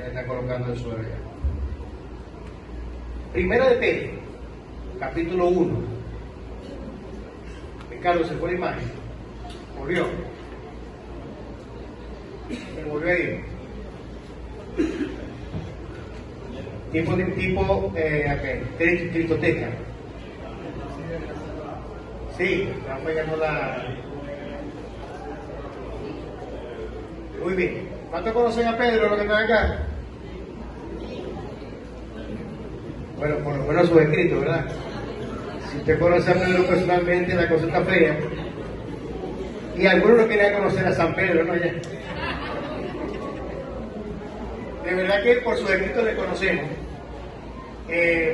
que le está colocando el suelo ya. Primera de Pedro, capítulo 1. Ricardo, ¿se fue la imagen? Volvió. Se volvió a ir. Tipo criptoteca. Sí, están pegando la... Muy bien. ¿Cuántos conocen a Pedro, los que están acá? Bueno, por lo menos sus escritos, ¿verdad? Si usted conoce a Pedro personalmente, la cosa está fea. Y algunos no querían conocer a San Pedro, ¿no? Ya. De verdad que por sus escritos le conocemos.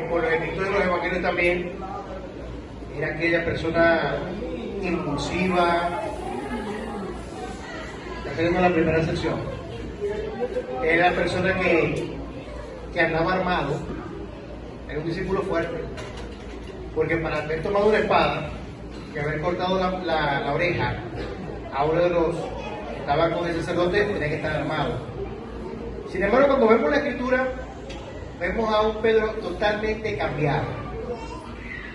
Por los escritos de los evangelios también. Era aquella persona impulsiva. Ya tenemos la primera sección. Era persona que andaba armado. Era un discípulo fuerte. Porque para haber tomado una espada, que haber cortado la oreja a uno de los que estaban con el sacerdote, tenía que estar armado. Sin embargo, cuando vemos la escritura, vemos a un Pedro totalmente cambiado.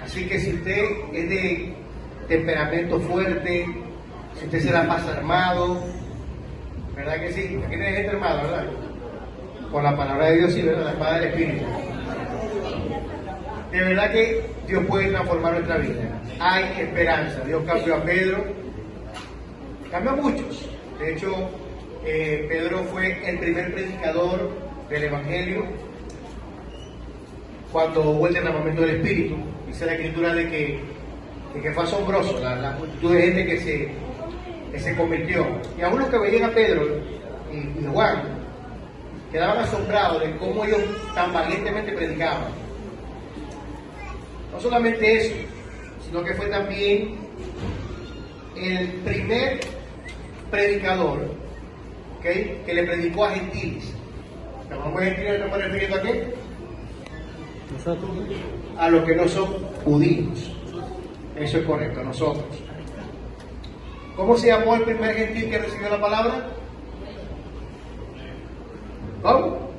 Así que si usted es de temperamento fuerte, si usted se la pasa armado, ¿verdad que sí? Aquí tiene gente armada, ¿verdad? Con la palabra de Dios y ¿verdad? La espada del Espíritu. De verdad que Dios puede transformar nuestra vida. Hay esperanza. Dios cambió a Pedro, cambió a muchos. De hecho, Pedro fue el primer predicador del Evangelio cuando hubo el derramamiento del Espíritu. Dice la Escritura de que fue asombroso la multitud de gente que se convirtió. Y aún los que veían a Pedro y Juan quedaban asombrados de cómo ellos tan valientemente predicaban. No solamente eso, sino que fue también el primer predicador, ¿okay?, que le predicó a gentiles. ¿Llamamos gentiles? ¿Estamos refiriendo a qué? Nosotros. A los que no son judíos. Eso es correcto, nosotros. ¿Cómo se llamó el primer gentil que recibió la palabra? ¿Cómo?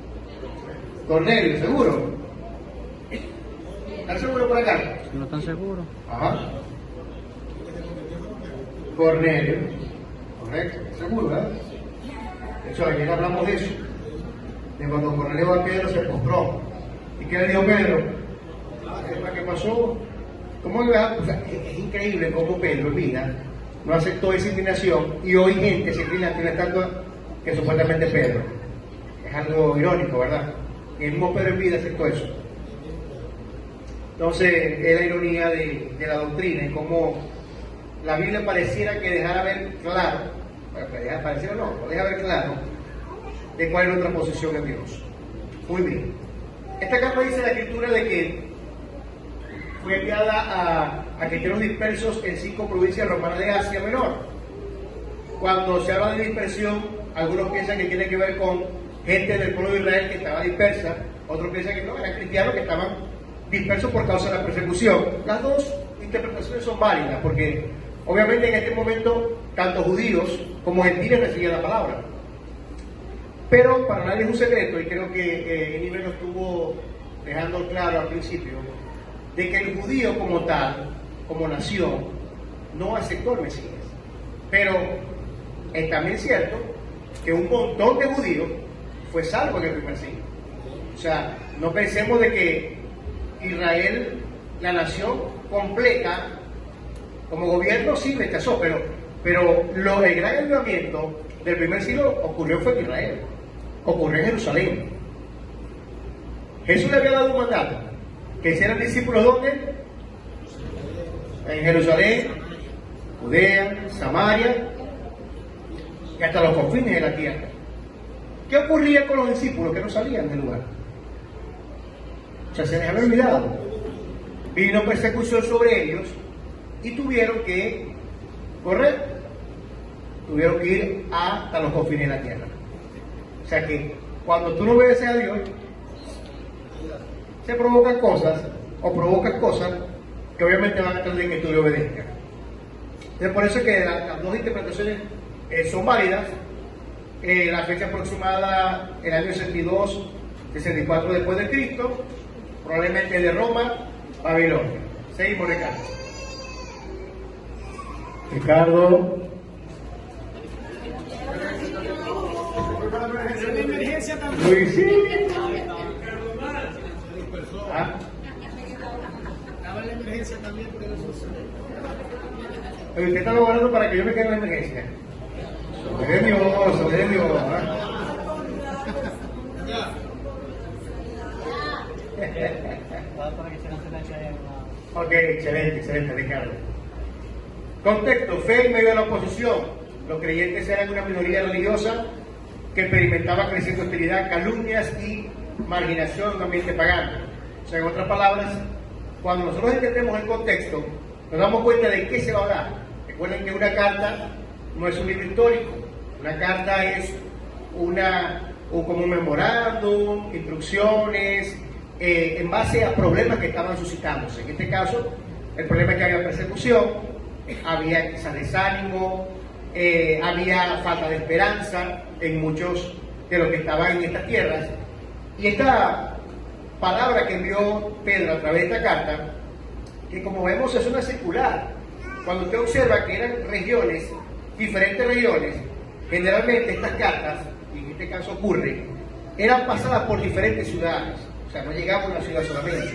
Cornelio, ¿seguro? ¿Están seguros por acá? No están seguros. Ajá. Cornelio. Correcto, seguro, ¿verdad? De hecho, ayer hablamos de eso. De cuando Cornelio va a Pedro se postró. ¿Y qué le dijo Pedro? ¿Qué pasó? ¿Cómo iba? O sea, es increíble cómo Pedro en vida no aceptó esa inclinación y hoy gente se inclina ante una estatua que supuestamente es Pedro. Es algo irónico, ¿verdad? Y el mismo Pedro en vida aceptó eso. Entonces, es la ironía de la doctrina, y como la Biblia pareciera que dejara ver claro, pareciera no deja ver claro de cuál es nuestra posición en Dios. Muy bien. Esta carta dice la Escritura de que fue enviada a cristianos dispersos en 5 provincias romanas de Asia Menor. Cuando se habla de dispersión, algunos piensan que tiene que ver con gente del pueblo de Israel que estaba dispersa, otros piensan que no, eran cristianos que estaban dispersos por causa de la persecución. Las dos interpretaciones son válidas, porque obviamente en este momento tanto judíos como gentiles recibían la palabra. Pero para nadie es un secreto, y creo que Eniver lo estuvo dejando claro al principio, de que el judío como tal, como nación, no aceptó el Mesías. Pero es también cierto que un montón de judíos fue salvo en el primer siglo. O sea, no pensemos de que Israel, la nación completa, como gobierno sí rechazó, pero el gran avivamiento del primer siglo ocurrió fue en Israel, ocurrió en Jerusalén. Jesús le había dado un mandato, que hicieran discípulos ¿dónde? En Jerusalén, Judea, Samaria y hasta los confines de la tierra. ¿Qué ocurría con los discípulos que no salían del lugar? O sea, se les había olvidado. Vino persecución sobre ellos y tuvieron que correr. Tuvieron que ir hasta los confines de la tierra. O sea que cuando tú no obedeces a Dios, se provocan cosas o provocas cosas que obviamente van a tratar de que tú le obedezcas. Entonces, por eso es que las dos interpretaciones son válidas, La fecha aproximada, el año 62, 64 después de Cristo, probablemente de Roma, Babilonia. Seguimos, Ricardo. Ricardo. Luis, sí. ¿Ah? Estaba en la emergencia también, pero eso Oye, usted estaba orando para que yo me quede en la emergencia. Sobre Dios, sobre Dios. Ok, excelente, excelente, Ricardo. Contexto: fe en medio de la oposición. Los creyentes eran una minoría religiosa que experimentaba creciente hostilidad, calumnias y marginación en un ambiente pagano. O sea, en otras palabras, cuando nosotros entendemos el contexto, nos damos cuenta de qué se va a hablar. Recuerden que una carta no es un libro histórico, una carta es como un memorándum, instrucciones, en base a problemas que estaban suscitándose. En este caso, el problema es que había persecución, había quizás desánimo, había falta de esperanza en muchos de los que estaban en estas tierras. Y esta palabra que envió Pedro a través de esta carta, que como vemos es una circular. Cuando usted observa que eran regiones, diferentes regiones, generalmente estas cartas, y en este caso ocurre, eran pasadas por diferentes ciudades. O sea, no llegaban a una ciudad solamente.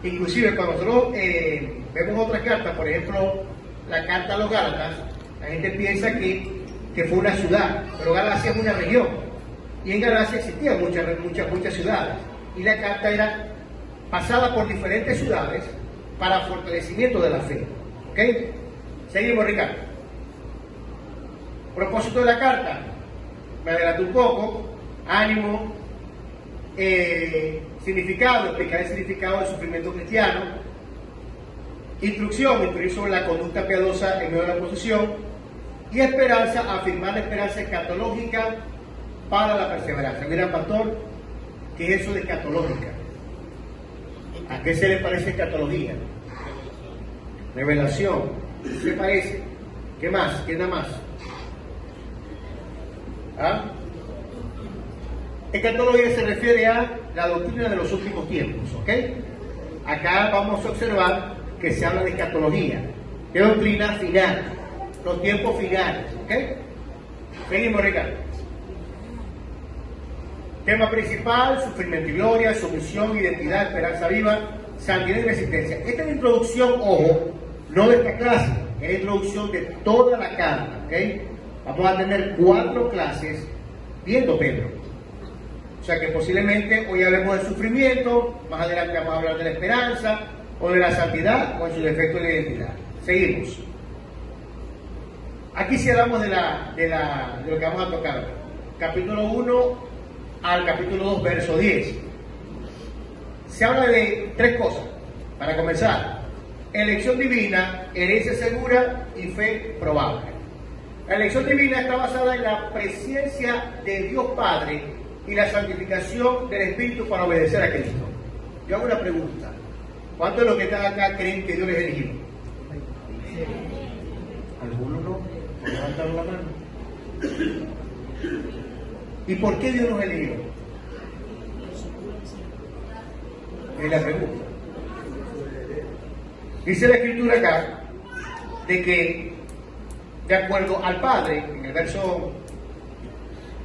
Inclusive cuando nosotros vemos otras cartas, por ejemplo, la carta a los Gálatas, la gente piensa que fue una ciudad, pero Galacia es una región. Y en Galacia existían muchas ciudades. Y la carta era pasada por diferentes ciudades para fortalecimiento de la fe. ¿Ok? Seguimos, Ricardo. Propósito de la carta. Me adelanto un poco. Ánimo. Significado. Explicar el significado del sufrimiento cristiano. Instrucción. Instruir sobre la conducta piadosa en medio de la oposición. Y esperanza. Afirmar la esperanza escatológica para la perseverancia. Mira, pastor, ¿qué es eso de escatológica? ¿A qué se le parece escatología? Revelación. ¿Qué le parece? ¿Qué más? ¿Qué nada más? ¿Ah? Escatología se refiere a la doctrina de los últimos tiempos, ¿ok? Acá vamos a observar que se habla de escatología, de doctrina final, los tiempos finales, ¿ok? Seguimos, Ricardo. Tema principal: sufrimiento y gloria, sumisión, identidad, esperanza viva, santidad y resistencia. Esta es la introducción, ojo, no de esta clase, es la introducción de toda la carta, ¿ok? Vamos a tener 4 clases viendo Pedro. O sea que posiblemente hoy hablemos del sufrimiento, más adelante vamos a hablar de la esperanza, o de la santidad, o en su defecto de la identidad. Seguimos. Aquí sí hablamos de lo que vamos a tocar. Capítulo 1 al capítulo 2, verso 10. Se habla de 3 cosas. Para comenzar: elección divina, herencia segura y fe probable. La elección divina está basada en la presencia de Dios Padre y la santificación del Espíritu para obedecer a Cristo. Yo hago una pregunta: ¿cuántos de los que están acá creen que Dios les eligió? ¿Algunos no? Levantaron la mano. ¿Y por qué Dios nos eligió? Es la pregunta. Dice la Escritura acá de que, de acuerdo al Padre, en el verso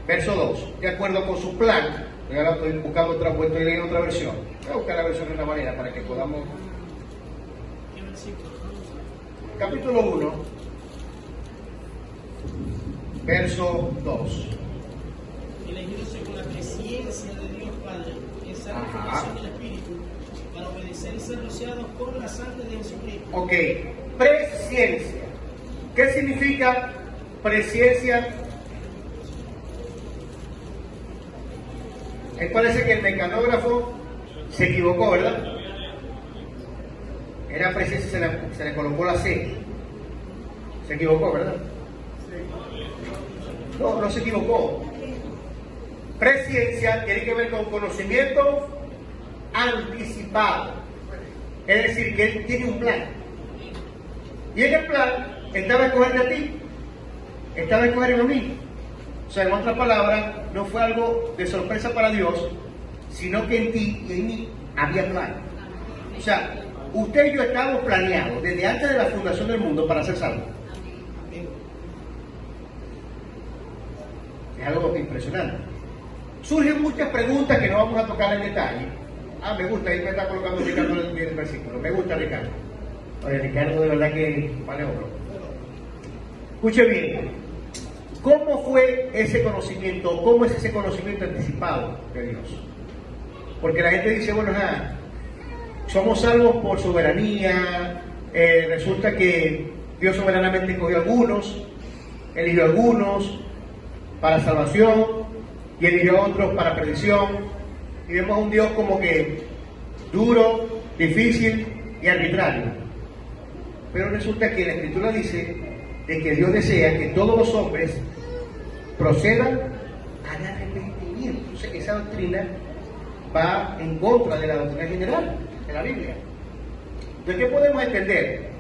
2, de acuerdo con su plan, yo ahora estoy buscando otra versión. Voy a buscar la versión de una manera para que podamos. Capítulo 1, verso 2. elegidos según la presencia de Dios Padre, en santificación del Espíritu, para obedecer y ser rociados con la sangre de Jesucristo. Ok, presciencia. ¿Qué significa presciencia? Parece que el mecanógrafo se equivocó, ¿verdad? Era presciencia, se le colocó la C. Se equivocó, ¿verdad? No, no se equivocó. Presciencia tiene que ver con conocimiento anticipado. Es decir, que Él tiene un plan. Y en el plan estaba a escogerte a ti, estaba a escoger a mí. O sea, en otras palabras, no fue algo de sorpresa para Dios, sino que en ti y en mí había plan. O sea, usted y yo estábamos planeados desde antes de la fundación del mundo para ser salvos. Es algo impresionante. Surgen muchas preguntas que no vamos a tocar en detalle. Me gusta, ahí me está colocando Ricardo el versículo. Me gusta Ricardo. Oye, Ricardo de verdad que vale oro. Escuche bien. ¿Cómo fue ese conocimiento? ¿Cómo es ese conocimiento anticipado de Dios? Porque la gente dice, bueno, somos salvos por soberanía. Resulta que Dios soberanamente escogió a algunos, eligió a algunos para salvación y eligió a otros para perdición. Y vemos a un Dios como que duro, difícil y arbitrario. Pero resulta que la Escritura dice de que Dios desea que todos los hombres procedan al arrepentimiento. Entonces esa doctrina va en contra de la doctrina general de la Biblia. Entonces, ¿qué podemos entender?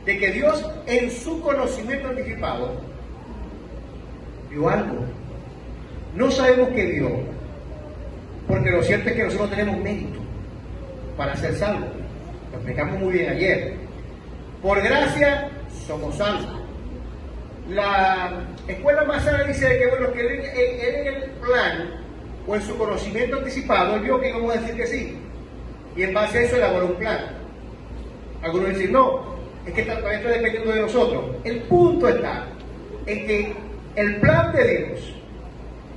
De que Dios en su conocimiento anticipado vio algo. No sabemos qué vio, porque lo cierto es que nosotros tenemos mérito para ser salvos. Lo explicamos muy bien ayer. Por gracia somos salvos. La escuela más sana dice que, bueno, que él en el plan o en su conocimiento anticipado, él vio que íbamos a decir que sí. Y en base a eso elaboró un plan. Algunos dicen, no, es que todavía está dependiendo de nosotros. El punto está en que el plan de Dios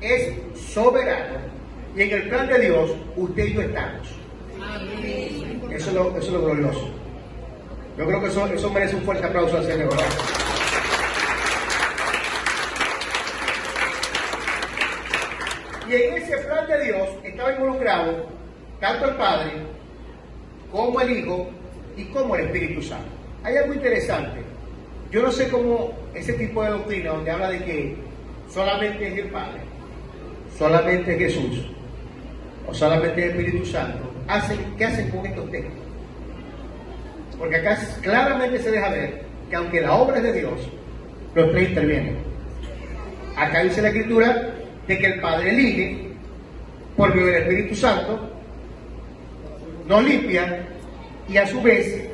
es soberano y en el plan de Dios usted y yo estamos. Eso es lo glorioso. Yo creo que eso merece un fuerte aplauso al Señor, ¿verdad? Y en ese plan de Dios estaba involucrado tanto el Padre como el Hijo y como el Espíritu Santo. Hay algo interesante. Yo no sé cómo ese tipo de doctrina donde habla de que solamente es el Padre, solamente es Jesús o solamente el Espíritu Santo, ¿qué hacen con estos textos? Porque acá claramente se deja ver que aunque la obra es de Dios, los tres intervienen. Acá dice la Escritura de que el Padre elige por medio del Espíritu Santo, nos limpia y a su vez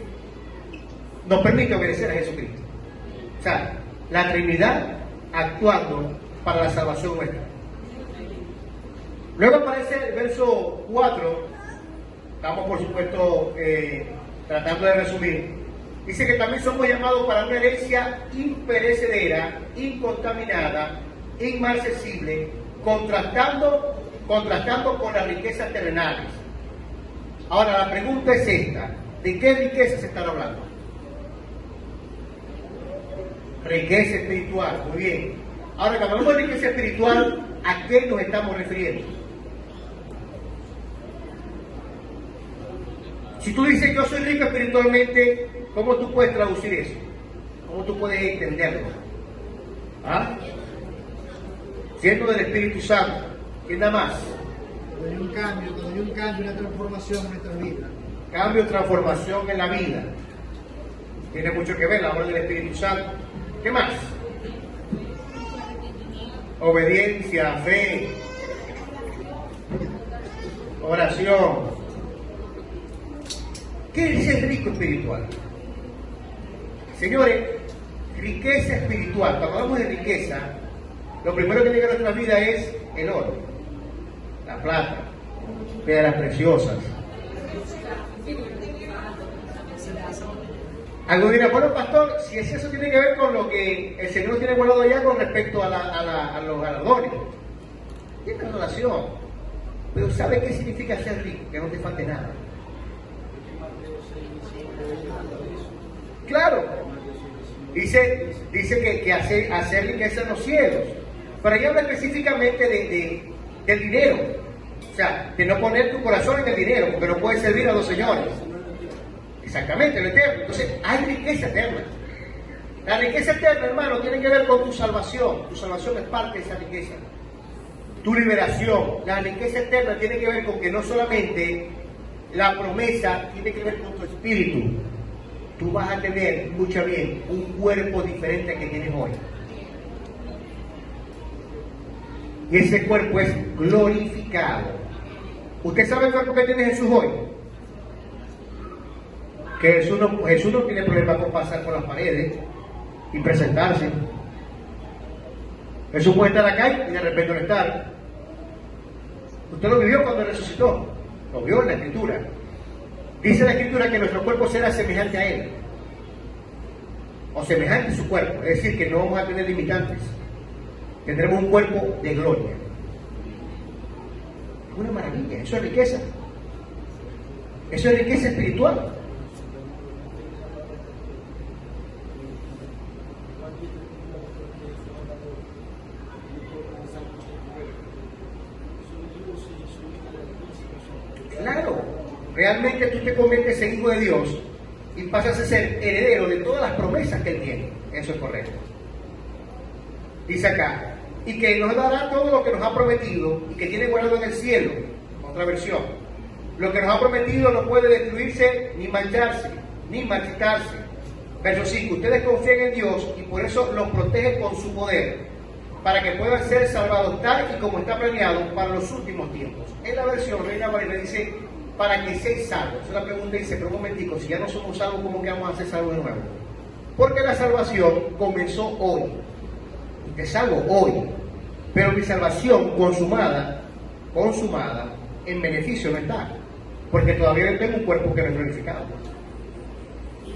nos permite obedecer a Jesucristo. O sea, la Trinidad actuando para la salvación nuestra. Luego aparece el verso 4, estamos por supuesto tratando de resumir. Dice que también somos llamados para una herencia imperecedera, incontaminada, inmarcesible, contrastando con las riquezas terrenales. Ahora la pregunta es esta: ¿de qué riquezas se están hablando? Riqueza espiritual, muy bien. Ahora, cuando hablamos de riqueza espiritual, ¿a qué nos estamos refiriendo? Si tú dices yo soy rico espiritualmente, ¿cómo tú puedes traducir eso? ¿Cómo tú puedes entenderlo? Siendo del Espíritu Santo, ¿quién da más? Hay un cambio, una transformación en nuestra vida. Cambio, transformación en la vida. Tiene mucho que ver la obra del Espíritu Santo. ¿Qué más? Obediencia, fe, oración. ¿Qué es el rico espiritual? Señores, riqueza espiritual. Cuando hablamos de riqueza, lo primero que llega a nuestra vida es el oro, la plata, piedras preciosas. Algo dirá, bueno, pastor, si es eso tiene que ver con lo que el Señor tiene guardado allá con respecto a los galardones. Tiene relación. Pero ¿sabe qué significa ser rico? Que no te falte nada. Claro. Dice que hacer riqueza en los cielos. Pero ahí habla específicamente del dinero. O sea, de no poner tu corazón en el dinero, porque no puedes servir a los señores. Exactamente, lo eterno. Entonces, hay riqueza eterna. La riqueza eterna, hermano, tiene que ver con tu salvación. Tu salvación es parte de esa riqueza. Tu liberación. La riqueza eterna tiene que ver con que no solamente la promesa tiene que ver con tu espíritu. Tú vas a tener, escucha bien, un cuerpo diferente al que tienes hoy. y ese cuerpo es glorificado. ¿Usted sabe el cuerpo que tiene Jesús hoy? Que Jesús no tiene problema con pasar por las paredes y presentarse. Jesús puede estar acá y de repente no estar. Usted lo vivió cuando resucitó, lo vio en la Escritura. Dice la Escritura que nuestro cuerpo será semejante a Él, o semejante a su cuerpo, es decir, que no vamos a tener limitantes, tendremos un cuerpo de gloria. Es una maravilla, eso es riqueza, eso es riqueza espiritual. Claro, realmente tú te conviertes en hijo de Dios y pasas a ser heredero de todas las promesas que Él tiene. Eso es correcto. Dice acá, y que nos dará todo lo que nos ha prometido y que tiene guardado en el cielo. Otra versión. Lo que nos ha prometido no puede destruirse, ni mancharse, ni marchitarse. Verso 5. Ustedes confían en Dios y por eso los protege con su poder, para que puedan ser salvados tal y como está planeado para los últimos tiempos. En la versión Reina Valera dice, para que seáis salvos. La pregunta dice, pero un momentico, si ya no somos salvos, ¿cómo que vamos a ser salvos de nuevo? Porque la salvación comenzó hoy. Usted es salvo hoy. Pero mi salvación consumada, en beneficio no está. Porque todavía yo tengo un cuerpo que no es glorificado.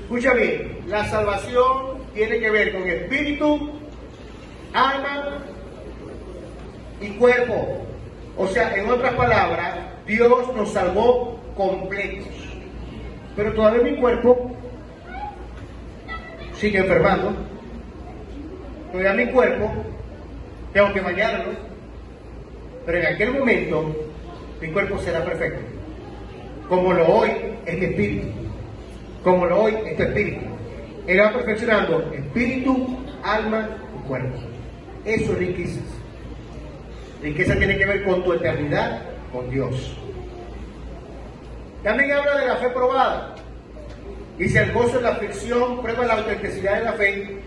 Escucha bien, la salvación tiene que ver con espíritu, alma y cuerpo. O sea, en otras palabras, Dios nos salvó completos. Pero todavía mi cuerpo sigue enfermando. Todavía mi cuerpo tengo que bañarlo. Pero en aquel momento mi cuerpo será perfecto. Como lo hoy es mi espíritu. Como lo hoy es tu espíritu. Él va perfeccionando espíritu, alma y cuerpo. Eso es riqueza. Riqueza tiene que ver con tu eternidad, con Dios. También habla de la fe probada. Dice, el gozo en la aflicción prueba la autenticidad de la fe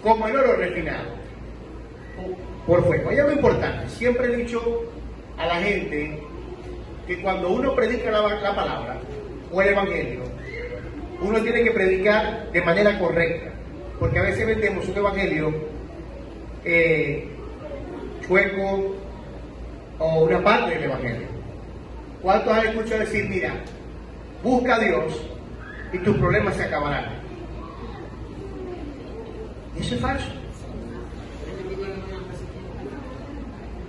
como el oro refinado por fuego. Hay algo importante. Siempre he dicho a la gente que cuando uno predica la palabra o el evangelio, uno tiene que predicar de manera correcta. Porque a veces vendemos un evangelio chueco o una parte del evangelio. ¿Cuántos han escuchado decir, mira, busca a Dios y tus problemas se acabarán? Eso es falso.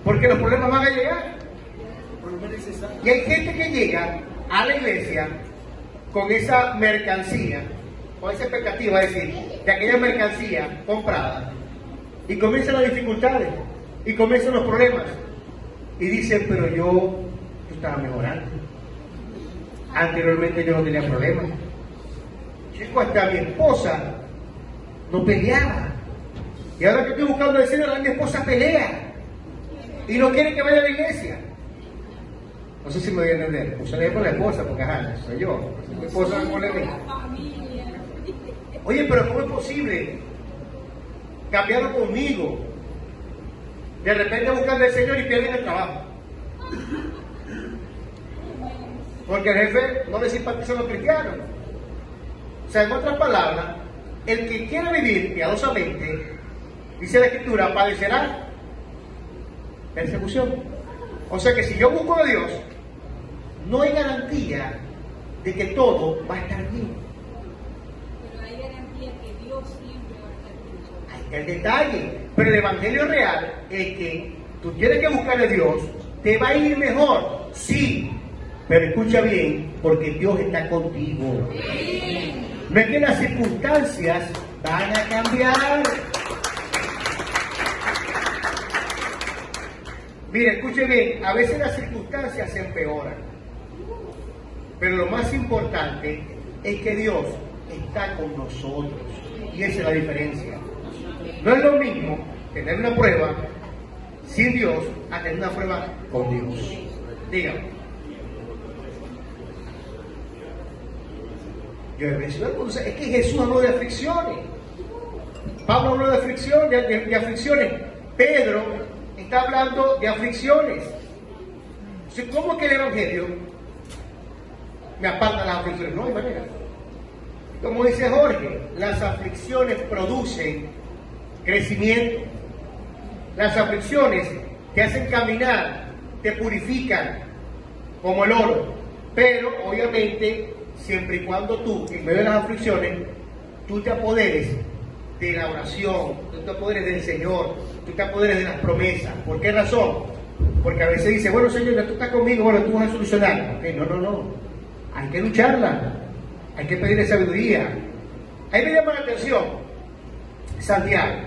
Porque los problemas van a llegar. Y hay gente que llega a la iglesia con esa mercancía, con esa expectativa, es decir, de aquella mercancía comprada, y comienzan las dificultades, y comienzan los problemas, y dicen, pero yo estaba mejorando. Anteriormente yo no tenía problemas. Chico, hasta mi esposa no peleaba. Y ahora que estoy buscando el Señor, mi esposa pelea. Y no quiere que vaya a la iglesia. No sé si me voy a entender. Usted le con la esposa, porque ajá, soy yo. Mi esposa me pone a mí. Oye, pero ¿cómo es posible? Cambiaron conmigo. De repente buscan al Señor y pierden el trabajo. Porque el jefe no le simpatiza a los cristianos. O sea, en otras palabras, el que quiera vivir piadosamente, dice la Escritura, padecerá persecución. O sea que si yo busco a Dios, no hay garantía de que todo va a estar bien. Pero hay garantía que Dios siempre va a estar con nosotros. Ahí está el detalle. Pero el evangelio real es que tú tienes que buscar a Dios, te va a ir mejor, sí. Pero escucha bien, porque Dios está contigo. No es que las circunstancias van a cambiar. Mira, escuche bien, a veces las circunstancias se empeoran. Pero lo más importante es que Dios está con nosotros. Y esa es la diferencia. No es lo mismo tener una prueba sin Dios a tener una prueba con Dios. Dígame. Yo he mencionado, es que Jesús habló de aflicciones. Pablo habló de aflicciones, de aflicciones. Pedro, en está hablando de aflicciones. Entonces, ¿cómo que el Evangelio me aparta las aflicciones? No hay manera. Como dice Jorge, las aflicciones producen crecimiento. Las aflicciones te hacen caminar, te purifican como el oro. Pero, obviamente, siempre y cuando tú, en medio de las aflicciones, tú te apoderes de la oración, tú te apoderes del Señor, tú te apoderes de las promesas. ¿Por qué razón? Porque a veces dice, bueno, Señor, ya tú estás conmigo, bueno, tú vas a solucionar. Okay, no. Hay que lucharla. Hay que pedirle sabiduría. Ahí me llama la atención Santiago.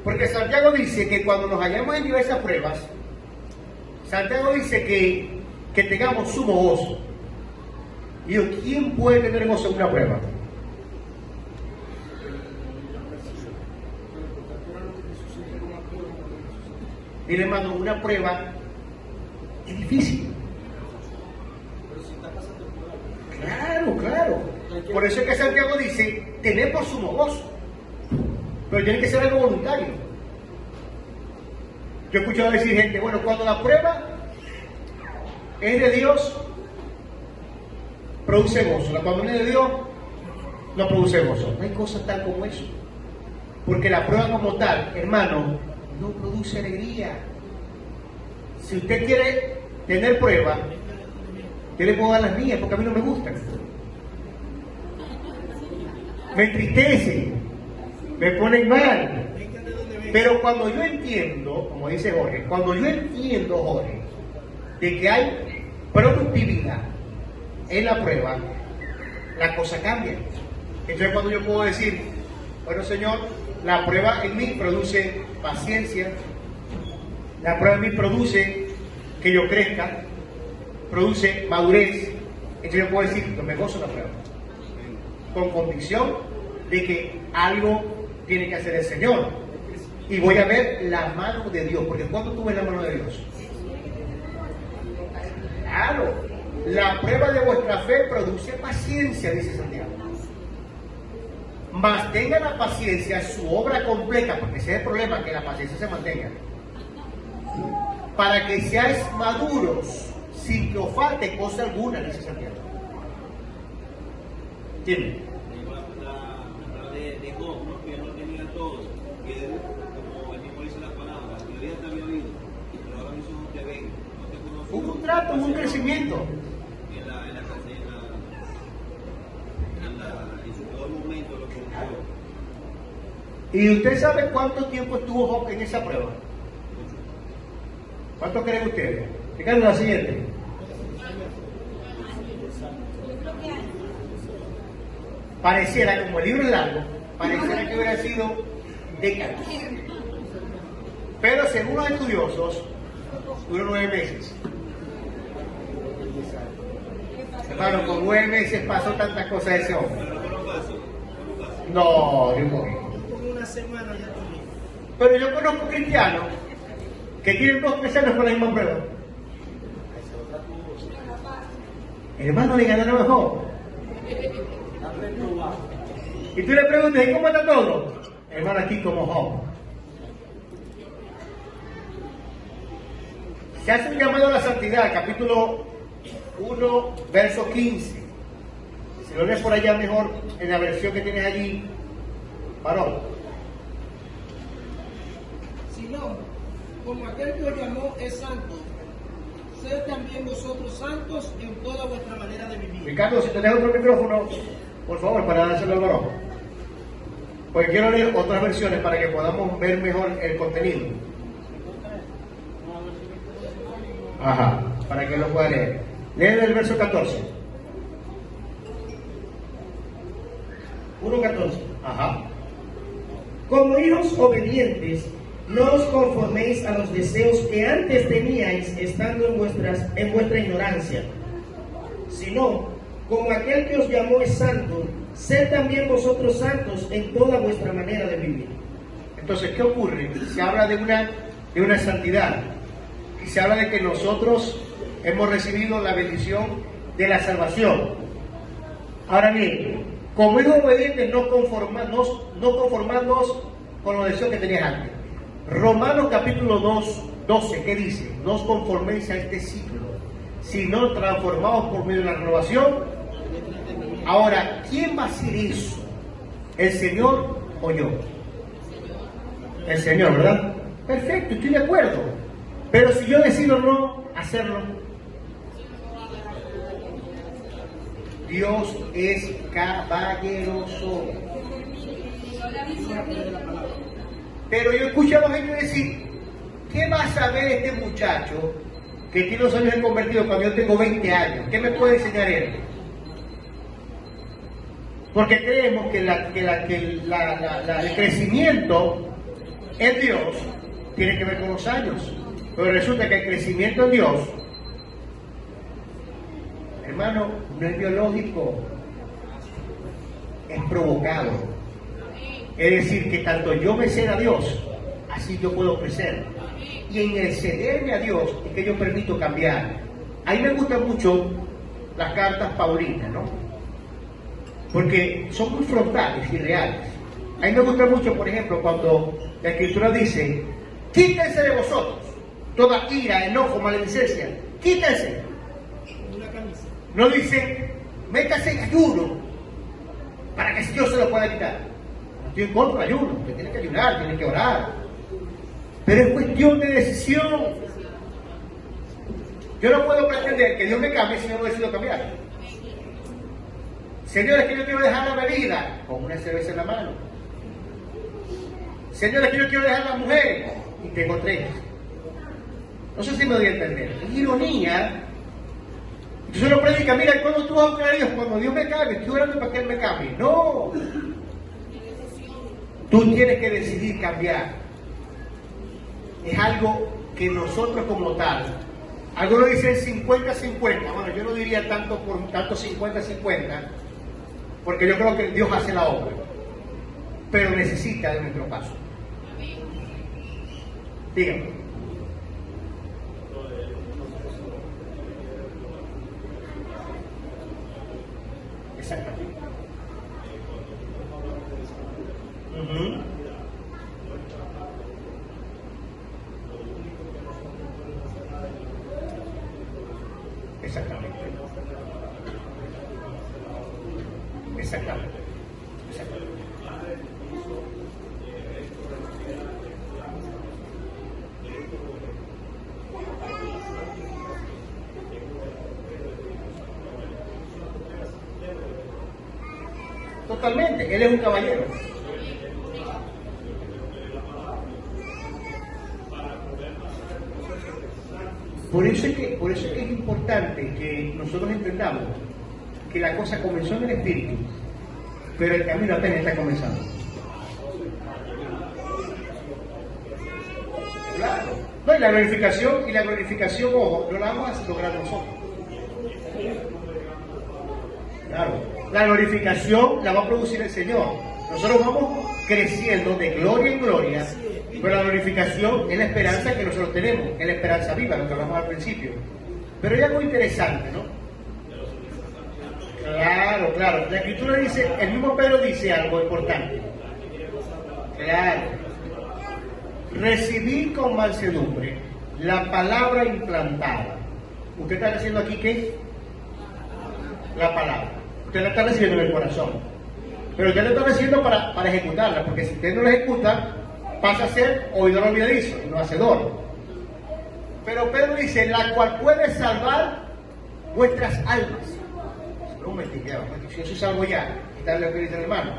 Porque Santiago dice que cuando nos hallamos en diversas pruebas, Santiago dice que tengamos sumo gozo. Y yo, ¿quién puede tener gozo en una prueba? Mire, hermano, una prueba es difícil. Claro. Por eso es que Santiago dice, tener por sumo gozo. Pero tiene que ser algo voluntario. Yo he escuchado decir gente, bueno, cuando la prueba es de Dios, produce gozo. Cuando no es de Dios, no produce gozo. No hay cosa tal como eso. Porque la prueba como tal, hermano, no produce alegría. Si usted quiere tener prueba, yo le puedo dar las mías porque a mí no me gustan. Me entristece, me ponen mal. Pero cuando yo entiendo, como dice Jorge, Jorge, de que hay productividad en la prueba, la cosa cambia. Entonces cuando yo puedo decir, bueno, Señor, la prueba en mí produce paciencia, la prueba en mí produce que yo crezca, produce madurez. Entonces yo puedo decir, yo me gozo la prueba, con convicción de que algo tiene que hacer el Señor. Y voy a ver la mano de Dios, porque cuando tú ves la mano de Dios, claro, la prueba de vuestra fe produce paciencia, dice Santiago. Mas tenga la paciencia su obra completa, porque ese es el problema, que la paciencia se mantenga, para que seáis maduros sin que os falte cosa alguna, dice Santiago. Dime. La de Job, ¿no? Que no tenía todo, que como el mismo dice la palabra, que la vida te había oído, pero ahora mis ojos te ven, no te conozco. Hubo un trato, hubo un crecimiento. En su peor momento lo que ocurrió. ¿Y usted sabe cuánto tiempo estuvo Job en esa prueba? ¿Cuánto creen ustedes? Fíjense la siguiente. Pareciera, como el libro es largo, pareciera que hubiera sido décadas. Pero según los estudiosos, duró 9 meses. Hermano, con 9 meses pasó tantas cosas ese hombre. No, Dios mío. Con una semana ya también. Pero yo conozco cristianos que tienen 2-3 años con la misma prueba. Hermano, le ganaron a Job. Y tú le preguntas, ¿y cómo está todo? Hermano, aquí como Job. Se hace un llamado a la santidad, capítulo 1, verso 15. Si lo lees por allá mejor, en la versión que tienes allí, varón. Sino, como aquel que os llamó es santo, sed también vosotros santos en toda vuestra manera de vivir. Ricardo, si tenés otro micrófono, por favor, para dárselo al varón. Porque quiero leer otras versiones para que podamos ver mejor el contenido. Ajá, para que lo pueda leer. Lee el verso 14. 1:14. Ajá. Como hijos obedientes, no os conforméis a los deseos que antes teníais estando en vuestra ignorancia, sino, como aquel que os llamó es santo, sed también vosotros santos en toda vuestra manera de vivir. Entonces, ¿qué ocurre? Se habla de una santidad. Y se habla de que nosotros hemos recibido la bendición de la salvación. Ahora bien, como hijos obedientes, no conformándonos con los deseos que tenías antes. Romanos capítulo 2, 12, ¿qué dice? No os conforméis a este siglo, sino transformaos por medio de la renovación. Ahora, ¿quién va a hacer eso? ¿El Señor o yo? El Señor, ¿verdad? Perfecto, estoy de acuerdo. Pero si yo decido no hacerlo, Dios es caballeroso. Pero yo he escuchado a gente decir, ¿qué va a saber este muchacho que tiene 2 años de convertido cuando yo tengo 20 años? ¿Qué me puede enseñar él? Porque creemos que el crecimiento en Dios tiene que ver con los años. Pero resulta que el crecimiento en Dios, hermano, no es biológico, es provocado. Es decir, que tanto yo me ceda a Dios, así yo puedo crecer. Y en el cederme a Dios es que yo permito cambiar. A mí me gustan mucho las cartas paulinas, ¿no? Porque son muy frontales y reales. A mí me gusta mucho, por ejemplo, cuando la Escritura dice, quítense de vosotros toda ira, enojo, maledicencia. Quítense. No dice, métase en ayuno para que Dios se lo pueda quitar. No estoy en contra del ayuno, usted tiene que ayunar, tiene que orar. Pero es cuestión de decisión. Yo no puedo pretender que Dios me cambie si yo no decido cambiar. Señores, que yo quiero dejar la bebida con una cerveza en la mano. Señores, que yo quiero dejar la mujer y tengo 3. No sé si me doy a entender. Es ironía. Entonces uno predica, mira, cuando tú vas a buscar a Dios, cuando Dios me cambie, estoy orando para que Él me cambie. No. Tú tienes que decidir cambiar. Es algo que nosotros como tal, algunos dicen 50-50, bueno, yo no diría tanto 50-50, porque yo creo que Dios hace la obra, pero necesita de nuestro paso. Dígame. Exactamente. Exactamente. Exactamente. Exactamente. Totalmente, él es un caballero. Por eso es que es importante que nosotros entendamos que la cosa comenzó en el espíritu, pero el camino apenas está comenzando. Claro. No, y la glorificación, ojo, no la vamos a lograr nosotros. Claro. La glorificación la va a producir el Señor. Nosotros vamos creciendo de gloria en gloria, pero la glorificación es la esperanza que nosotros tenemos, es la esperanza viva, lo que hablamos al principio. Pero hay algo interesante, ¿no? Claro, claro. La Escritura dice, el mismo Pedro dice algo importante. Claro. Recibir con mansedumbre la palabra implantada. ¿Usted está haciendo aquí qué? La palabra. Usted la está recibiendo en el corazón. Pero usted la está recibiendo para ejecutarla, porque si usted no la ejecuta, pasa a ser oidor olvidadizo, no hacedor. Pero Pedro dice, la cual puede salvar vuestras almas. No me entiendo, si yo soy salvo ya, está lo que dice el hermano.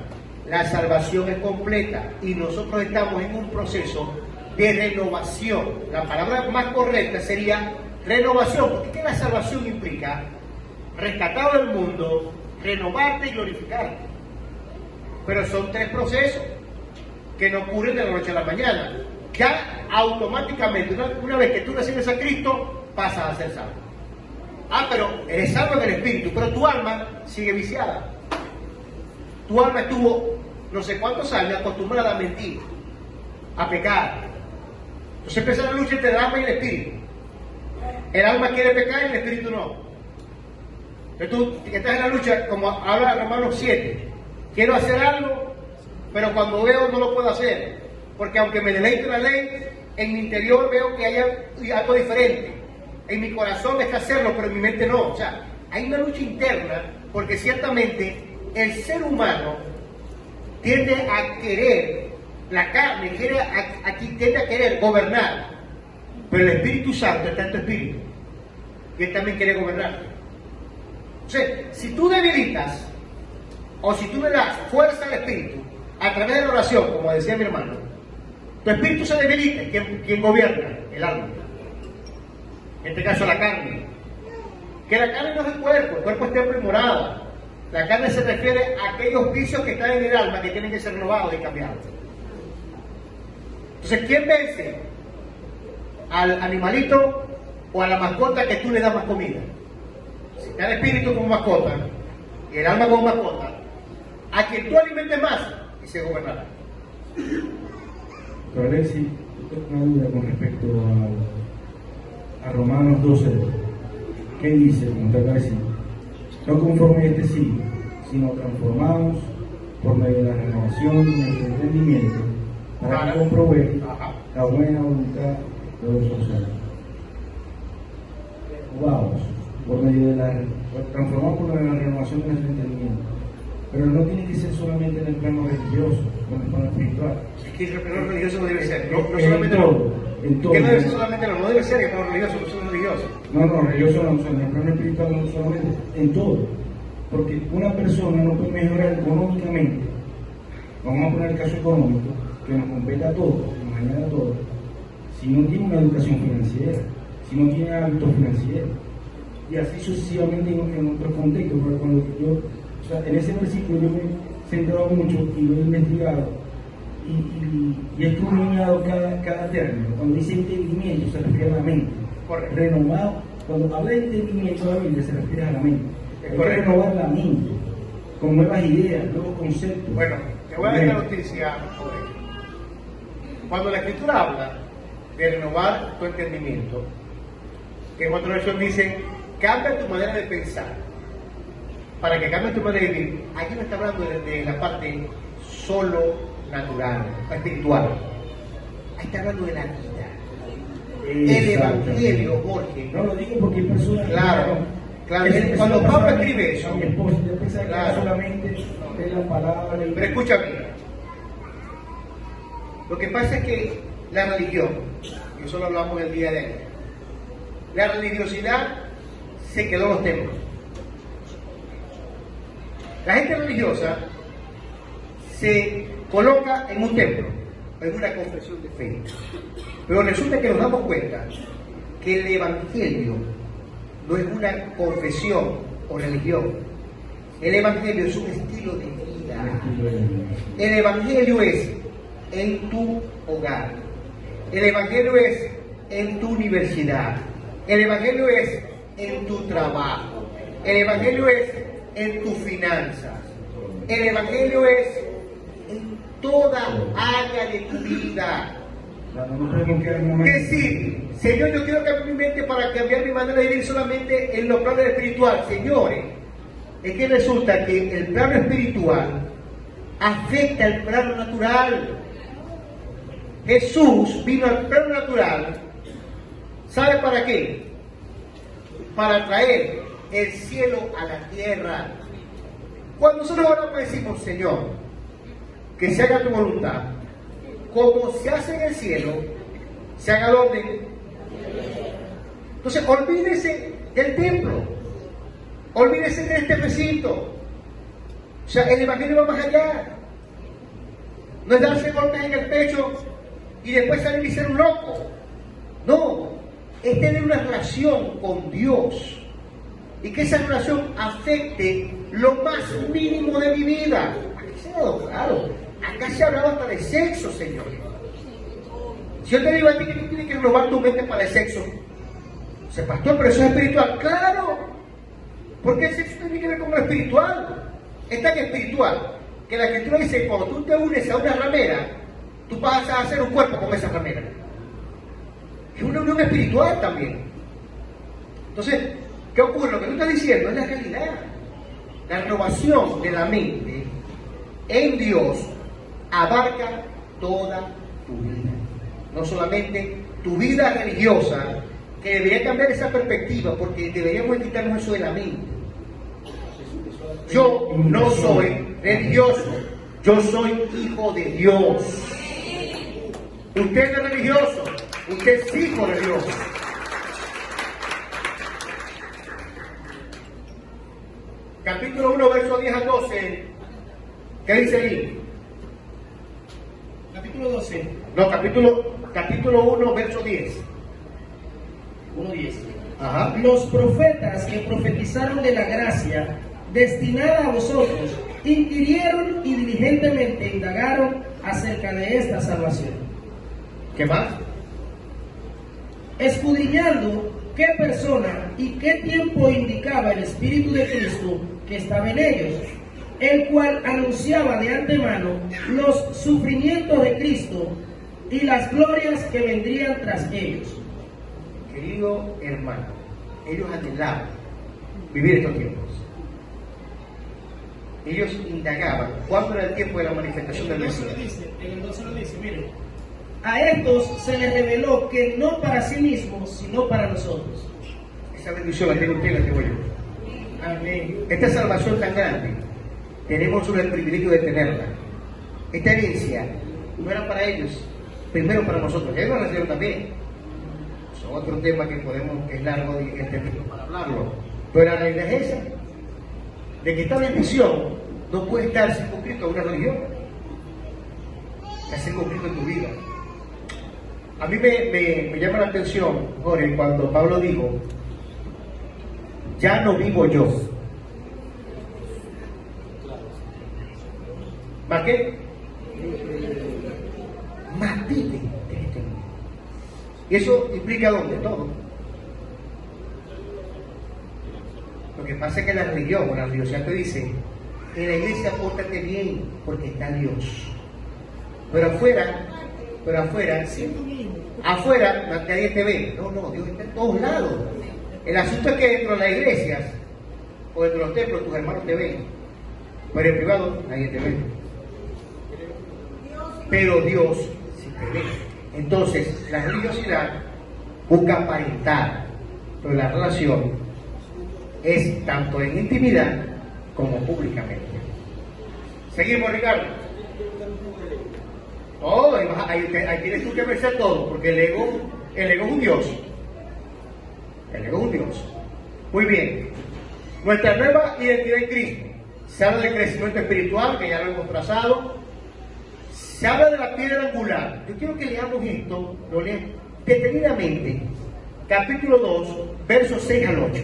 La salvación es completa y nosotros estamos en un proceso de renovación. La palabra más correcta sería renovación, porque la salvación implica rescatado del mundo, renovarte y glorificarte. Pero son 3 procesos que no ocurren de la noche a la mañana. Ya automáticamente, una vez que tú recibes a Cristo, pasas a ser salvo. Ah, pero eres salvo en el espíritu, pero tu alma sigue viciada. Tu alma estuvo no sé cuántos años acostumbrada a mentir, a pecar. Entonces empieza la lucha entre el alma y el espíritu. El alma quiere pecar y el espíritu no. Entonces tú estás en la lucha, como habla Romanos 7. Quiero hacer algo, pero cuando veo no lo puedo hacer. Porque aunque me deleito en la ley, en mi interior veo que hay algo diferente. En mi corazón está hacerlo, pero en mi mente no. O sea, hay una lucha interna, porque ciertamente el ser humano tiende a querer, la carne tiende a querer gobernar, pero el Espíritu Santo está en tu espíritu, y Él también quiere gobernarte. O sea, si tú debilitas, o si tú le das fuerza al Espíritu, a través de la oración, como decía mi hermano, tu espíritu se debilita. ¿Quién gobierna? El alma. En este caso la carne. Que la carne no es el cuerpo es templo y morada. La carne se refiere a aquellos vicios que están en el alma que tienen que ser renovados y cambiados. Entonces, ¿quién vence? ¿Al animalito o a la mascota que tú le das más comida? Si te da el espíritu como mascota y el alma como mascota, a quien tú alimentes más y se gobernará. Pero Alexis, yo tengo una duda con respecto a Romanos 12. ¿Qué dice? Como te acaba de decir, no conforme a este siglo, sino transformados por medio de la renovación de nuestro entendimiento, para que comprobéis la buena voluntad de los hombres. Vamos, transformados por medio de la renovación de nuestro entendimiento. Pero no tiene que ser solamente en el plano religioso, en el plano espiritual. Es que el plano religioso no debe ser, no En solamente todo. ¿Qué no debe ser solamente no debe ser el plano religioso, no solo religioso? No, religioso no, en el plano espiritual no solamente, en todo. Porque una persona no puede mejorar económicamente. Vamos a poner el caso económico, que nos compete a todos, que nos añade a todos, si no tiene una educación financiera, si no tiene hábitos financieros. Y así sucesivamente en otros contextos, porque cuando o sea, en ese versículo yo me he centrado mucho y lo he investigado y he escudriñado cada término. Cuando dice entendimiento se refiere a la mente. Correcto. Renovado, cuando habla de entendimiento de la Biblia se refiere a la mente. Hay que renovar la mente con nuevas ideas, nuevos conceptos. Bueno, te voy a dar una noticia. Cuando la Escritura habla de renovar tu entendimiento, que en otra versión dice, cambia tu manera de pensar. Para que cambie tu manera de vivir, aquí no está hablando de la parte solo natural, espiritual. Ahí está hablando de la vida. El Evangelio, Jorge. No lo digo porque hay personas. Claro. Cuando Pablo escribe eso, mi esposa, yo pensaba que era solamente de la palabra. Pero escúchame. Lo que pasa es que la religión, y eso lo hablamos el día de ayer, la religiosidad se quedó en los templos. La gente religiosa se coloca en un templo, en una confesión de fe. Pero resulta que nos damos cuenta que el Evangelio no es una confesión o religión. El Evangelio es un estilo de vida. El Evangelio es en tu hogar. El Evangelio es en tu universidad. El Evangelio es en tu trabajo. El Evangelio es en tus finanzas. El Evangelio es en toda área de tu vida. Es decir, Señor, yo quiero cambiar mi mente para cambiar mi manera de vivir solamente en los planos espirituales. Señores, es que resulta que el plano espiritual afecta el plano natural. Jesús vino al plano natural, ¿sabe para qué? Para traer el cielo a la tierra. Cuando nosotros oramos decimos, Señor, que se haga tu voluntad, como se hace en el cielo, se haga donde. Entonces, olvídese del templo, olvídese de este recinto. O sea, el Evangelio va más allá. No es darse golpes en el pecho y después salir y ser un loco. No, es tener una relación con Dios y que esa relación afecte lo más mínimo de mi vida. Aquí se ha dado claro. Acá se ha hablado hasta de sexo, Señor. Si yo te digo a ti que tú tienes que renovar tu mente para el sexo, dice, pastor, pero eso es espiritual. ¡Claro! Porque el sexo tiene que ver con lo espiritual. Es tan espiritual que la Escritura dice, cuando tú te unes a una ramera, tú vas a hacer un cuerpo con esa ramera. Es una unión espiritual también. Entonces, ¿qué ocurre? Lo que tú estás diciendo es la realidad. La renovación de la mente en Dios abarca toda tu vida. No solamente tu vida religiosa, que debería cambiar esa perspectiva, porque deberíamos quitarnos eso de la mente. Yo no soy religioso, yo soy hijo de Dios. Usted no es religioso, usted es hijo de Dios. Capítulo 1, verso 10 al 12. ¿Qué dice ahí? Capítulo 12, No, capítulo 1, verso 10. 1:10. Ajá. Los profetas que profetizaron de la gracia destinada a vosotros inquirieron y diligentemente indagaron acerca de esta salvación, ¿Qué más? escudriñando qué persona y qué tiempo indicaba el Espíritu de Cristo que estaba en ellos, el cual anunciaba de antemano los sufrimientos de Cristo y las glorias que vendrían tras ellos. Querido hermano, ellos anhelaban vivir estos tiempos. Ellos indagaban cuándo era el tiempo de la manifestación del En el 12 Mesías. lo dice, en el 12 lo dice, miren. A estos se les reveló que no para sí mismos, sino para nosotros. Esa bendición la tiene usted y la tengo yo. Amén. Esta salvación tan grande, tenemos el privilegio de tenerla. Esta herencia no era para ellos, primero para nosotros. Ellos la recibieron también. Son otro tema que es largo y extendido para hablarlo. Pero la realidad es esa, de que esta bendición no puede estar circunscrito a una religión. Está circunscrito en tu vida. A mí me llama la atención, Jorge, cuando Pablo dijo, ya no vivo yo. ¿Más qué? Más vive Cristo en mí. Y eso implica ¿dónde? Todo. Lo que pasa es que la religión o la religiosidad te dice, en la iglesia pórtate bien porque está Dios. Pero afuera, sí, afuera nadie te ve. No, Dios está en todos lados. El asunto es que dentro de las iglesias o dentro de los templos tus hermanos te ven, pero en privado nadie te ve. Pero Dios sí te ve. Entonces, la religiosidad busca aparentar, pero la relación es tanto en intimidad como públicamente. Seguimos, Ricardo. Todo, ahí tienes tú que vencer todo, porque el ego es un Dios. El ego es un Dios. Muy bien. Nuestra nueva identidad en Cristo. Se habla de crecimiento espiritual, que ya lo hemos trazado. Se habla de la piedra angular. Yo quiero que leamos esto, lo lean detenidamente. Capítulo 2, versos 6 al 8.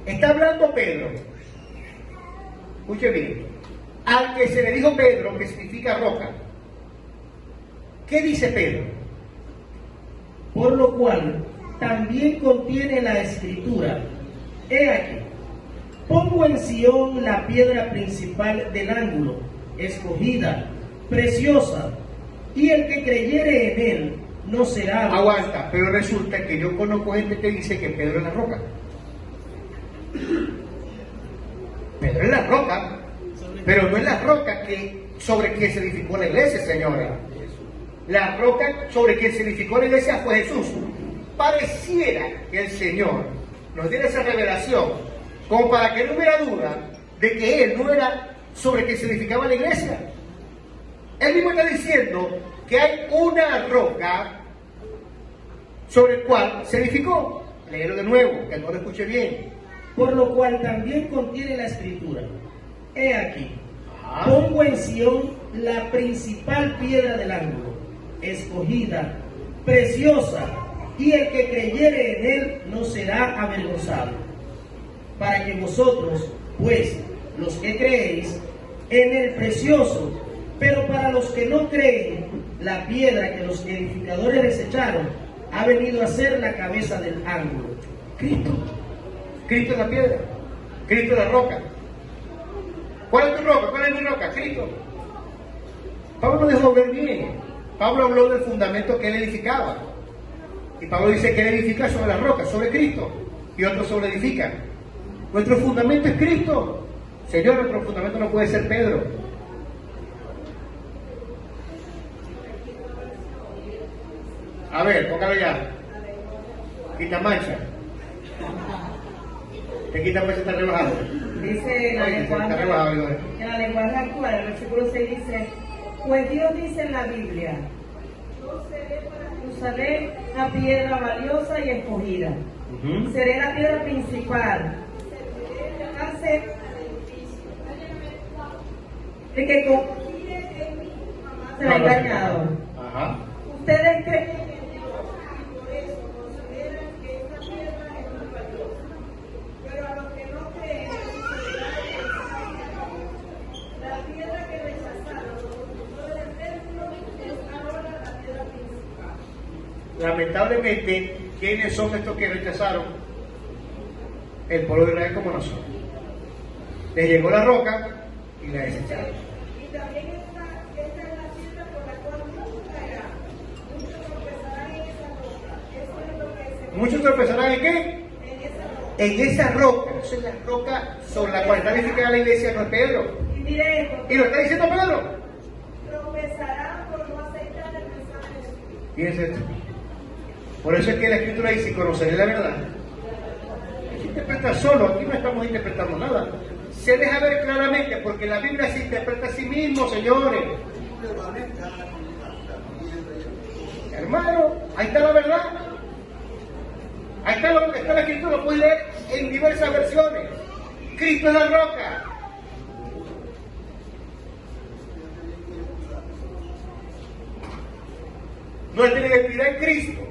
Está hablando Pedro. Escuche bien. Al que se le dijo Pedro, que significa roca. ¿Qué dice Pedro? Por lo cual también contiene la escritura. He aquí, pongo en Sión la piedra principal del ángulo, escogida, preciosa, y el que creyere en él no será... Aguanta, pero resulta que yo conozco gente que dice que Pedro es la roca. Pedro es la roca, pero no es la roca sobre quien se edificó la iglesia, señores. La roca sobre quien se edificó la iglesia fue Jesús. Pareciera que el Señor nos diera esa revelación como para que no hubiera duda de que Él no era sobre quien se edificaba la iglesia. Él mismo está diciendo que hay una roca sobre el cual se edificó. Léelo de nuevo, que no lo escuche bien. Por lo cual también contiene la escritura. He aquí, pongo en Sión la principal piedra del ángulo, escogida, preciosa, y el que creyere en él no será avergonzado. Para que vosotros, pues, los que creéis en el precioso, pero para los que no creen, la piedra que los edificadores desecharon, ha venido a ser la cabeza del ángulo. Cristo. Cristo es la piedra. Cristo es la roca. ¿Cuál es tu roca? ¿Cuál es mi roca? Cristo. Pablo lo dejó ver bien. Pablo habló del fundamento que él edificaba. Y Pablo dice que él edifica sobre la roca, sobre Cristo. Y otros sobre edifican. Nuestro fundamento es Cristo. Señor, nuestro fundamento no puede ser Pedro. A ver, póngalo ya. Quita mancha. Te quita mancha, está rebajado. Dice en la Oye, está lenguaje, rebajado, digo. en la lenguaje actual, el versículo 6 dice, pues Dios dice en la Biblia, yo seré para Jerusalén la piedra valiosa y escogida. Seré la piedra principal. El que confíe en mí jamás será engañado. Ajá. Ustedes creen en Dios y por eso consideran que esta piedra es muy valiosa. Pero a los que no creen, la piedra que rechazaron los constructores del templo es ahora la piedra principal. Lamentablemente, ¿quiénes son estos que rechazaron? El pueblo de Israel como nosotros. Les llegó la roca y la desecharon. Y también esta es la piedra por la cual muchos caerán. Muchos tropezarán en esa roca. Eso es lo que se... ¿Muchos tropezarán en qué? En esa roca. En esa roca. Esa es la roca sobre la cual está edificada la iglesia, no es Pedro. Y mire esto. ¿Y lo está diciendo Pedro? Tropezarán por no aceptar el mensaje de Cristo. Fíjense esto. Por eso es que la Escritura dice, conoceré la verdad. Hay que interpretar solo, aquí no estamos interpretando nada. Se deja ver claramente, porque la Biblia se interpreta a sí mismo, señores. Hermano, ahí está la verdad. Ahí está lo que está la Escritura, lo puedes leer en diversas versiones. Cristo es la roca. Nuestra identidad en Cristo,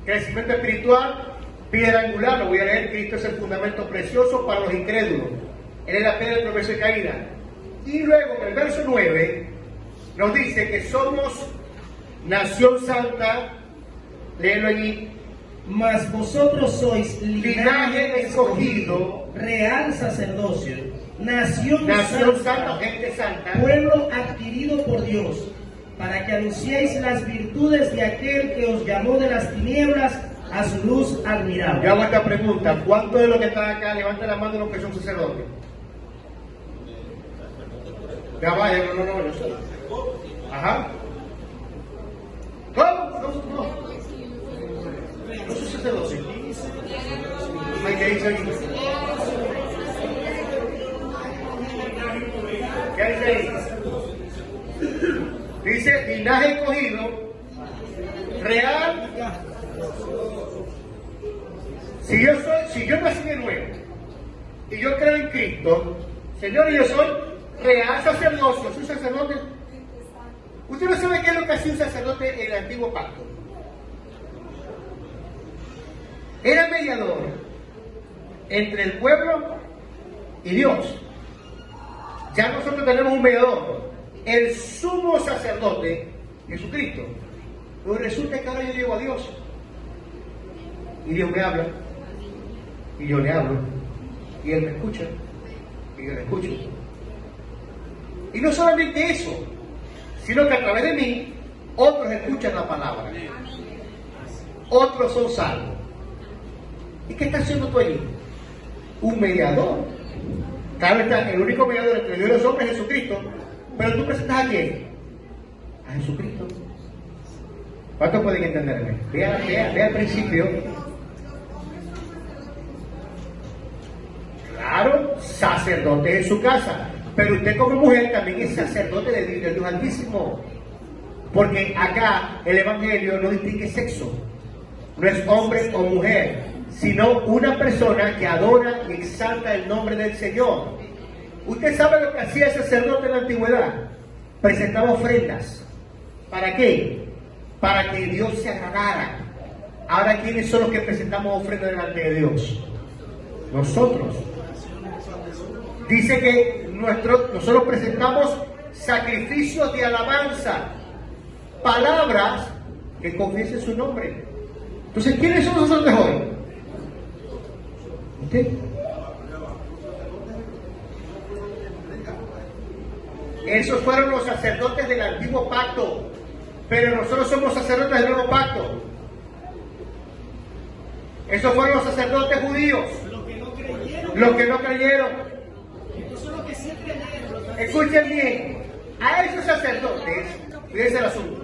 crecimiento espiritual, piedra angular, lo voy a leer, Cristo es el fundamento precioso para los incrédulos. Él es la piedra del tropiezo de caída. Y luego en el verso 9 nos dice que somos nación santa, léelo allí, Mas vosotros sois linaje escogido, real sacerdocio, nación nación santa, santa, gente santa, pueblo adquirido por Dios, para que anunciéis las virtudes de aquel que os llamó de las tinieblas a su luz admirable. Yo hago esta pregunta, ¿cuántos de los que están acá levanten la mano los que son sacerdotes? Ya vaya, no, yo soy. Ajá. ¿Cómo? No. No soy sacerdote. Ay, ¿qué dice ahí? ¿Qué dice ahí? Dice, linaje escogido, real. Si yo nací de nuevo y yo creo en Cristo, Señor, yo soy real sacerdocio, soy sacerdote. Usted no sabe qué es lo que hacía un sacerdote en el antiguo pacto. Era mediador entre el pueblo y Dios. Ya nosotros tenemos un mediador, el sumo sacerdote, Jesucristo. Pero resulta que ahora yo llego a Dios y Dios me habla y yo le hablo y Él me escucha y yo le escucho. Y no solamente eso, sino que a través de mí otros escuchan la palabra, otros son salvos. ¿Y qué estás haciendo tú allí? Un mediador. Claro está, el único mediador entre Dios y los hombres es Jesucristo, pero tú presentas a quién? A Jesucristo. ¿Cuántos pueden entenderme? Vea al principio. Claro, sacerdote en su casa, pero usted como mujer también es sacerdote de Dios Altísimo, porque acá el Evangelio no distingue sexo, no es hombre o mujer, sino una persona que adora y exalta el nombre del Señor. Usted sabe lo que hacía el sacerdote en la antigüedad, presentaba ofrendas. ¿Para qué? Para que Dios se agradara. Ahora, ¿quiénes son los que presentamos ofrendas delante de Dios? Nosotros. Dice que nosotros presentamos sacrificios de alabanza, palabras que confiesen su nombre. Entonces, ¿quiénes son los sacerdotes hoy? ¿Usted? Esos fueron los sacerdotes del antiguo pacto, pero nosotros somos sacerdotes del nuevo pacto. Esos fueron los sacerdotes judíos, los que no creyeron. Escuchen bien, a esos sacerdotes, fíjense el asunto,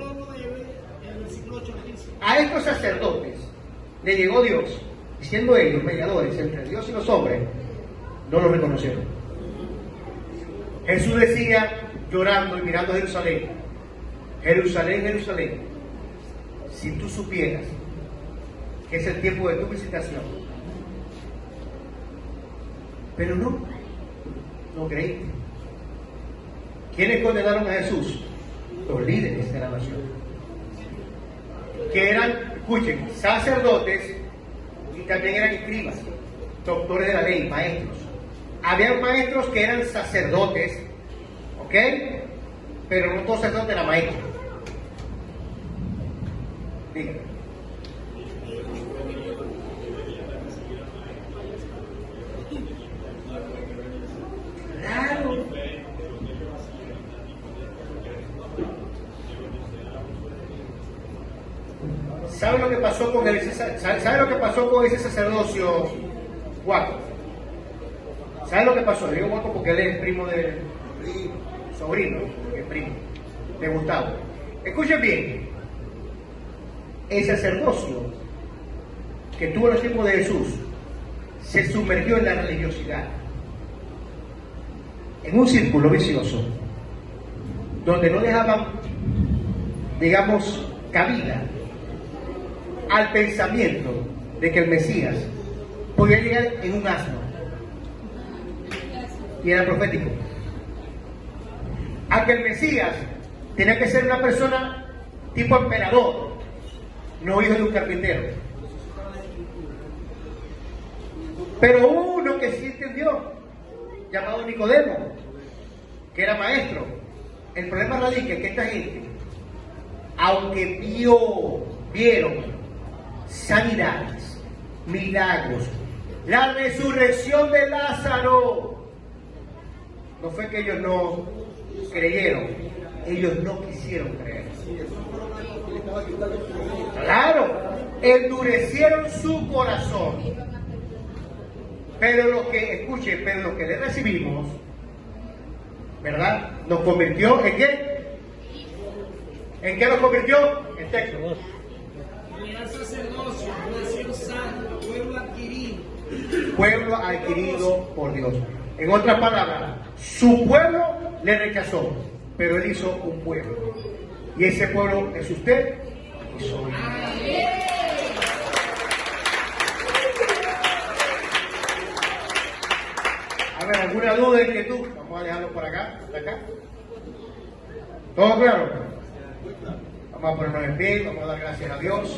a estos sacerdotes le llegó Dios, siendo ellos mediadores entre Dios y los hombres, no lo reconocieron. Jesús decía, llorando y mirando a Jerusalén, Jerusalén, Jerusalén, si tú supieras que es el tiempo de tu visitación, pero no creíste. ¿Quiénes condenaron a Jesús? Los líderes de la nación, que eran, escuchen, sacerdotes y también eran escribas, doctores de la ley, maestros. Habían maestros que eran sacerdotes, ¿ok? Pero no todos sacerdotes eran maestros. Díganme. Claro. ¿Sabe lo que pasó con ese sacerdocio Guaco? ¿Sabe lo que pasó? Le digo Guaco porque él es primo de sobrino, porque es primo de Gustavo. Escuchen bien, el sacerdocio que tuvo en el tiempo de Jesús se sumergió en la religiosidad, en un círculo vicioso, donde no dejaban, digamos, cabida al pensamiento de que el Mesías podía llegar en un asno, y era profético, a que el Mesías tenía que ser una persona tipo emperador, no hijo de un carpintero. Pero hubo uno que sí entendió, llamado Nicodemo, que era maestro. El problema radica en que esta gente, aunque vieron sanidades, milagros, la resurrección de Lázaro, no fue que ellos no creyeron, ellos no quisieron creer. Claro, endurecieron su corazón. Pero lo que le recibimos, ¿verdad? Nos convirtió ¿en qué? ¿En qué nos convirtió? En texto. Real sacerdocio, nación santa, pueblo adquirido. Pueblo adquirido por Dios. En otras palabras, su pueblo le rechazó, pero él hizo un pueblo. Y ese pueblo es usted y soy yo. A ver, ¿alguna duda, inquietud? Vamos a dejarlo por acá, hasta acá. ¿Todo claro? Vamos a ponernos en pie, vamos a dar gracias a Dios.